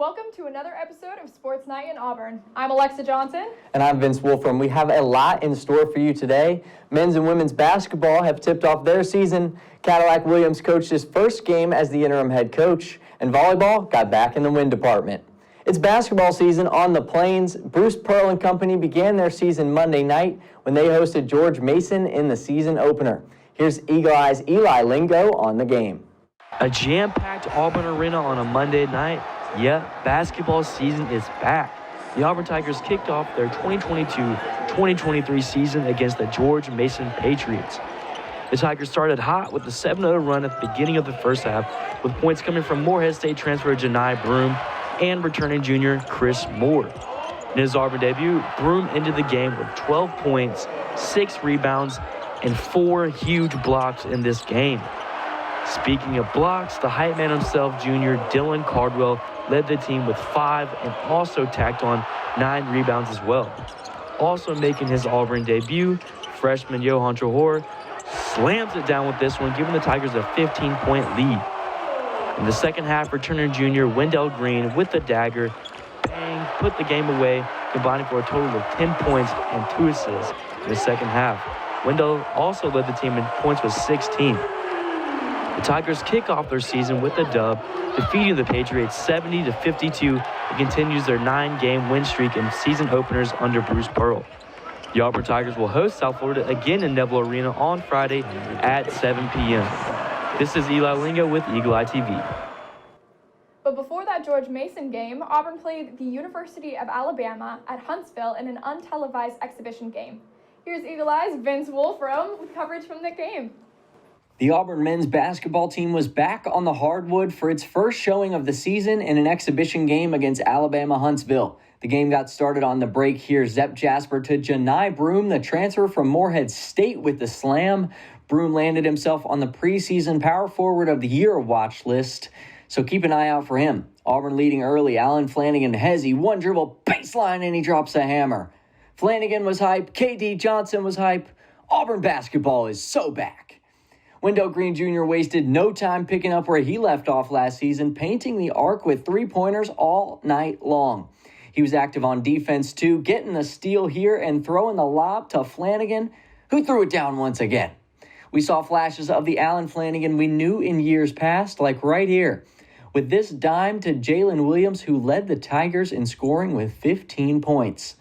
Welcome to another episode of Sports Night in Auburn. I'm Alexa Johnsen. And I'm Vince Wolfram. We have a lot in store for you today. Men's and women's basketball have tipped off their season. Cadillac Williams coached his first game as the interim head coach, and volleyball got back in the win department. It's basketball season on the Plains. Bruce Pearl and company began their season Monday night when they hosted George Mason in the season opener. Here's Eagle Eye's Eli Lingo on the game. A jam-packed Auburn arena on a Monday night. Yeah, basketball season is back. The Auburn Tigers kicked off their 2022-2023 season against the George Mason Patriots. The Tigers started hot with a 7-0 run at the beginning of the first half, with points coming from Morehead State transfer Janai Broome and returning junior Chris Moore. In his Auburn debut, Broome ended the game with 12 points, 6 rebounds, and 4 huge blocks in this game. Speaking of blocks, the hype man himself, junior Dylan Cardwell, led the team with 5 and also tacked on 9 rebounds as well. Also making his Auburn debut, freshman Johan Trahor slams it down with this one, giving the Tigers a 15-point lead. In the second half, returning junior Wendell Green with the dagger, bang, put the game away, combining for a total of 10 points and 2 assists in the second half. Wendell also led the team in points with 16. The Tigers kick off their season with a dub, defeating the Patriots 70-52 and continues their 9-game win streak in season openers under Bruce Pearl. The Auburn Tigers will host South Florida again in Neville Arena on Friday at 7 p.m. This is Eli Lingo with Eagle Eye TV. But before that George Mason game, Auburn played the University of Alabama at Huntsville in an untelevised exhibition game. Here's Eagle Eye's Vince Wolfram with coverage from the game. The Auburn men's basketball team was back on the hardwood for its first showing of the season in an exhibition game against Alabama Huntsville. The game got started on the break here. Zep Jasper to Janai Broome, the transfer from Morehead State, with the slam. Broome landed himself on the preseason Power Forward of the Year watch list, so keep an eye out for him. Auburn leading early. Allen Flanagan Hezzy, one dribble, baseline, and he drops a hammer. Flanagan was hype. KD Johnsen was hype. Auburn basketball is so back. Wendell Green Jr. wasted no time picking up where he left off last season, painting the arc with 3-pointers all night long. He was active on defense, too, getting the steal here and throwing the lob to Flanagan, who threw it down once again. We saw flashes of the Allen Flanagan we knew in years past, like right here, with this dime to Jalen Williams, who led the Tigers in scoring with 15 points.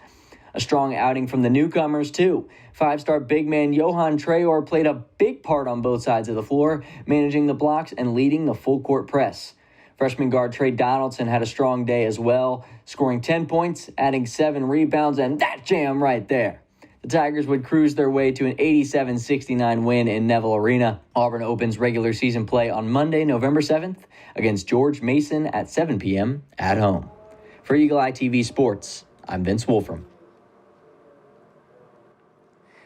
A strong outing from the newcomers, too. 5-star big man Johan Trahor played a big part on both sides of the floor, managing the blocks and leading the full-court press. Freshman guard Trey Donaldson had a strong day as well, scoring 10 points, adding 7 rebounds, and that jam right there. The Tigers would cruise their way to an 87-69 win in Neville Arena. Auburn opens regular season play on Monday, November 7th, against George Mason at 7 p.m. at home. For Eagle Eye TV Sports, I'm Vince Wolfram.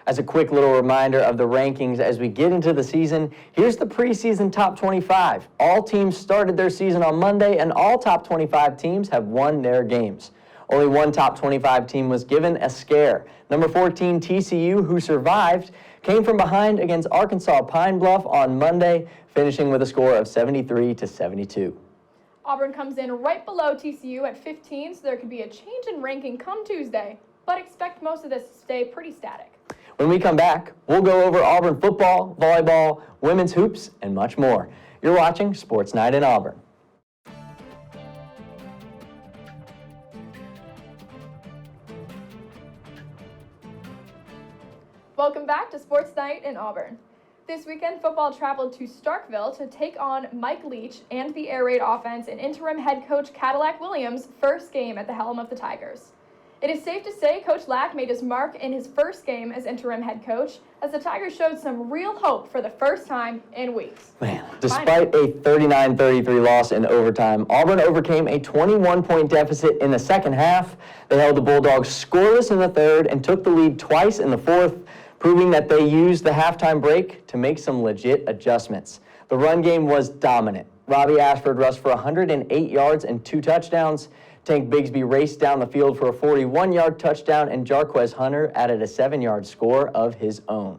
As a quick little reminder of the rankings as we get into the season, here's the preseason top 25. All teams started their season on Monday, and all top 25 teams have won their games. Only one top 25 team was given a scare. Number 14, TCU, who survived, came from behind against Arkansas Pine Bluff on Monday, finishing with a score of 73-72. Auburn comes in right below TCU at 15, so there could be a change in ranking come Tuesday, but expect most of this to stay pretty static. When we come back, we'll go over Auburn football, volleyball, women's hoops, and much more. You're watching Sports Night in Auburn. Welcome back to Sports Night in Auburn. This weekend, football traveled to Starkville to take on Mike Leach and the Air Raid offense in interim head coach Cadillac Williams' first game at the helm of the Tigers. It is safe to say Coach Lack made his mark in his first game as interim head coach, as the Tigers showed some real hope for the first time in weeks. Man, despite a 39-33 loss in overtime, Auburn overcame a 21-point deficit in the second half. They held the Bulldogs scoreless in the third and took the lead twice in the fourth, proving that they used the halftime break to make some legit adjustments. The run game was dominant. Robbie Ashford rushed for 108 yards and 2 touchdowns. Tank Bigsby raced down the field for a 41-yard touchdown, and Jarquez Hunter added a 7-yard score of his own.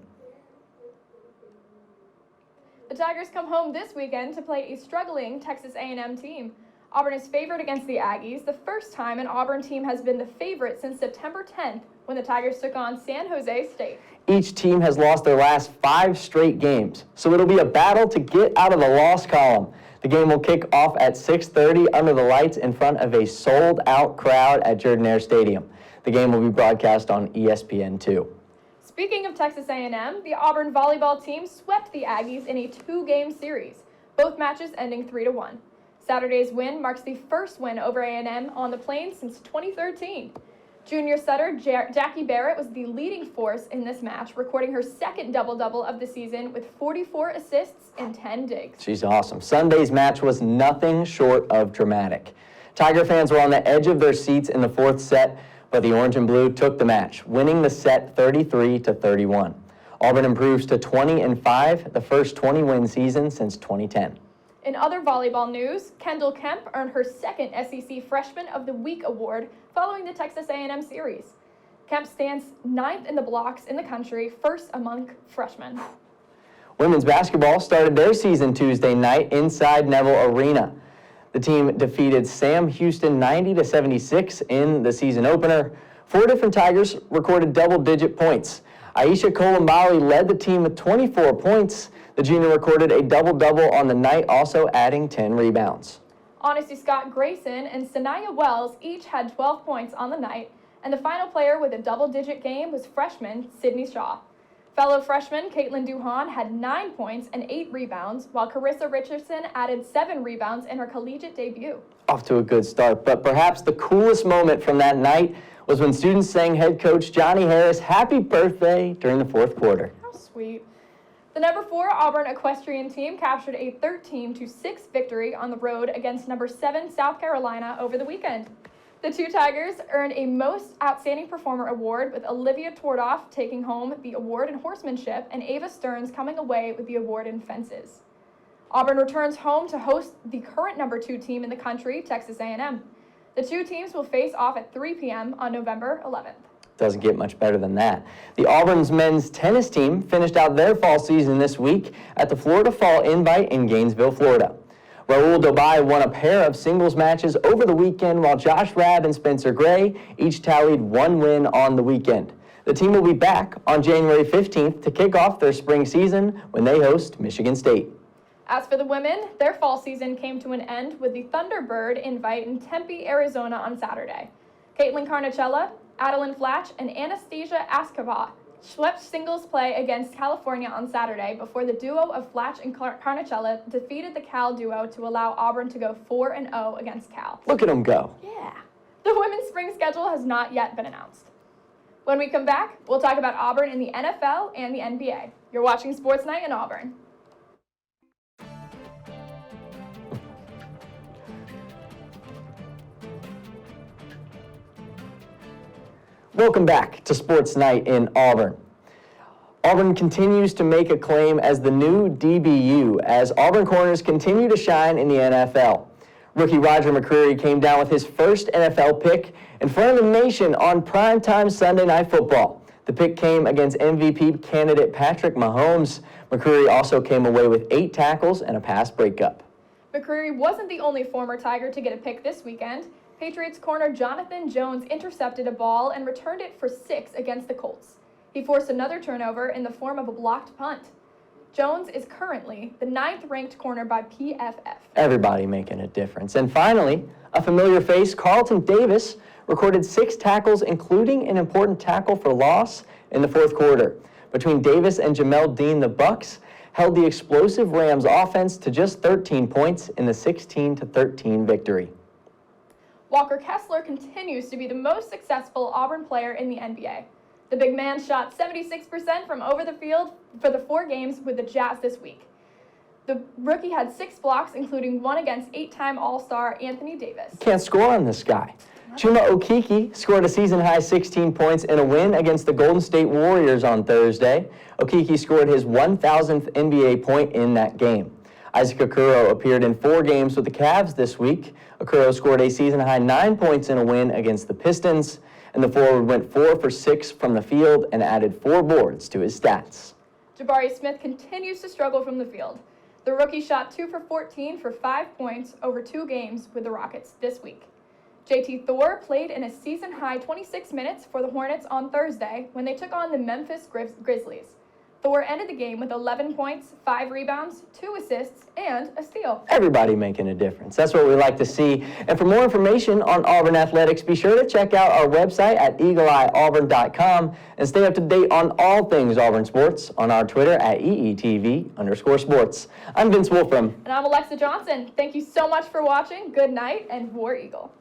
The Tigers come home this weekend to play a struggling Texas A&M team. Auburn is favored against the Aggies, the first time an Auburn team has been the favorite since September 10th when the Tigers took on San Jose State. Each team has lost their last 5 straight games, so it'll be a battle to get out of the loss column. The game will kick off at 6:30 under the lights in front of a sold-out crowd at Jordan-Hare Stadium. The game will be broadcast on ESPN2. Speaking of Texas A&M, the Auburn volleyball team swept the Aggies in a 2-game series, both matches ending 3-1. Saturday's win marks the first win over A&M on the Plains since 2013. Junior setter Jackie Barrett was the leading force in this match, recording her second double-double of the season with 44 assists and 10 digs. She's awesome. Sunday's match was nothing short of dramatic. Tiger fans were on the edge of their seats in the 4th set, but the orange and blue took the match, winning the set 33-31. Auburn improves to 20-5, the first 20-win season since 2010. In other volleyball news, Kendall Kemp earned her second SEC Freshman of the Week award following the Texas A&M series. Kemp stands 9th in the blocks in the country, first among freshmen. Women's basketball started their season Tuesday night inside Neville Arena. The team defeated Sam Houston 90-76 in the season opener. 4 different Tigers recorded double-digit points. Aisha Colin led the team with 24 points. The junior recorded a double-double on the night, also adding 10 rebounds. Honesty Scott Grayson and Sanaya Wells each had 12 points on the night, and the final player with a double-digit game was freshman Sydney Shaw. Fellow freshman Caitlin Duhan had 9 points and 8 rebounds, while Carissa Richardson added 7 rebounds in her collegiate debut. Off to a good start, but perhaps the coolest moment from that night was when students sang head coach Johnny Harris happy birthday during the 4th quarter. How sweet. The number 4 Auburn equestrian team captured a 13-6 victory on the road against number 7 South Carolina over the weekend. The 2 Tigers earned a Most Outstanding Performer award, with Olivia Tordoff taking home the award in horsemanship and Ava Stearns coming away with the award in fences. Auburn returns home to host the current number 2 team in the country, Texas A&M. The 2 teams will face off at 3 p.m. on November 11th. Doesn't get much better than that. The Auburn's men's tennis team finished out their fall season this week at the Florida Fall Invite in Gainesville, Florida. Raul Dobai won a pair of singles matches over the weekend, while Josh Rabb and Spencer Gray each tallied 1 win on the weekend. The team will be back on January 15th to kick off their spring season when they host Michigan State. As for the women, their fall season came to an end with the Thunderbird Invite in Tempe, Arizona on Saturday. Caitlin Carnicella, Adeline Flatch, and Anastasia Askava swept singles play against California on Saturday before the duo of Flatch and Carnicella defeated the Cal duo to allow Auburn to go 4-0 against Cal. Look at them go. Yeah. The women's spring schedule has not yet been announced. When we come back, we'll talk about Auburn in the NFL and the NBA. You're watching Sports Night in Auburn. Welcome back to Sports Night in Auburn. Auburn continues to make a claim as the new DBU as Auburn corners continue to shine in the NFL. Rookie Roger McCreary came down with his first NFL pick in front of the nation on primetime Sunday Night Football. The pick came against MVP candidate Patrick Mahomes. McCreary also came away with 8 tackles and a pass breakup. McCreary wasn't the only former Tiger to get a pick this weekend. Patriots corner Jonathan Jones intercepted a ball and returned it for 6 against the Colts. He forced another turnover in the form of a blocked punt. Jones is currently the 9th-ranked corner by PFF. Everybody making a difference. And finally, a familiar face, Carlton Davis, recorded 6 tackles, including an important tackle for loss in the 4th quarter. Between Davis and Jamel Dean, the Bucks held the explosive Rams offense to just 13 points in the 16-13 victory. Walker Kessler continues to be the most successful Auburn player in the NBA. The big man shot 76% from over the field for the 4 games with the Jazz this week. The rookie had 6 blocks, including 1 against 8-time All-Star Anthony Davis. Can't score on this guy. Chuma Okeke scored a season-high 16 points in a win against the Golden State Warriors on Thursday. Okeke scored his 1,000th NBA point in that game. Isaac Okoro appeared in 4 games with the Cavs this week. Okoro scored a season-high 9 points in a win against the Pistons, and the forward went 4 for 6 from the field and added 4 boards to his stats. Jabari Smith continues to struggle from the field. The rookie shot 2 for 14 for 5 points over 2 games with the Rockets this week. JT Thor played in a season-high 26 minutes for the Hornets on Thursday when they took on the Memphis Grizzlies. Thor ended the game with 11 points, 5 rebounds, 2 assists, and a steal. Everybody making a difference. That's what we like to see. And for more information on Auburn athletics, be sure to check out our website at eagleeyeauburn.com and stay up to date on all things Auburn sports on our Twitter at EETV_sports. I'm Vince Wolfram. And I'm Alexa Johnson. Thank you so much for watching. Good night, and War Eagle.